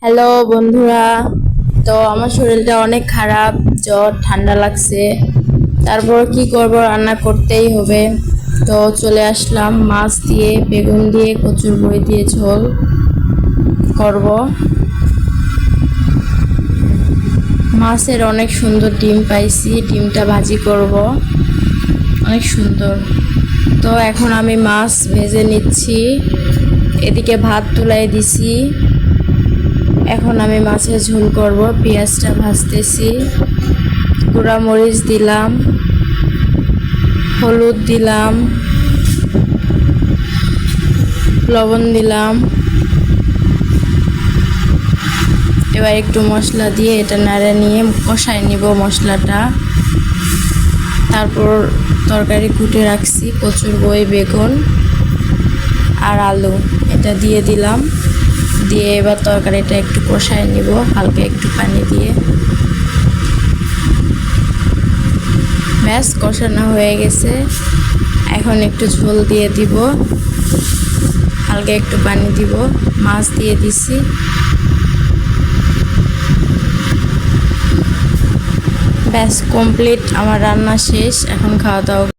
Hello বন্ধুরা। তো আমার শরীরটা অনেক খারাপ, জ্বর ঠান্ডা লাগছে। তারপর কি করব, রান্না করতেই হবে। তো চলে আসলাম মাছ দিয়ে, বেগুন দিয়ে, কচুর বই দিয়ে ঝোল করব। মাছের অনেক সুন্দর ডিম পাইছি, ডিমটা ভাজি করব, অনেক সুন্দর। তো এখন আমি মাছ ভেজে নিচ্ছি, এদিকে ভাত তুলাই দিছি। এখন আমি মাছের ঝোল করব, পেঁয়াজটা ভাজতেছি, গুঁড়া মরিচ দিলাম, হলুদ দিলাম, লবণ দিলাম। এবার একটু মশলা দিয়ে এটা নাড়ে নিয়ে কষাই নিব মশলাটা। তারপর তরকারি কুটে রাখছি, কচুর বই, বেগুন আর আলু, এটা দিয়ে দিলাম। দিয়ে এবার তরকারিটা একটু কষাই নিব হালকা একটু পানি দিয়ে। ব্যাস, কষানো হয়ে গেছে। এখন একটু ঝোল দিয়ে দিব, হালকা একটু পানি দিব, মাছ দিয়ে দিছি। ব্যাস কমপ্লিট, আমার রান্না শেষ, এখন খাওয়া দাওয়া।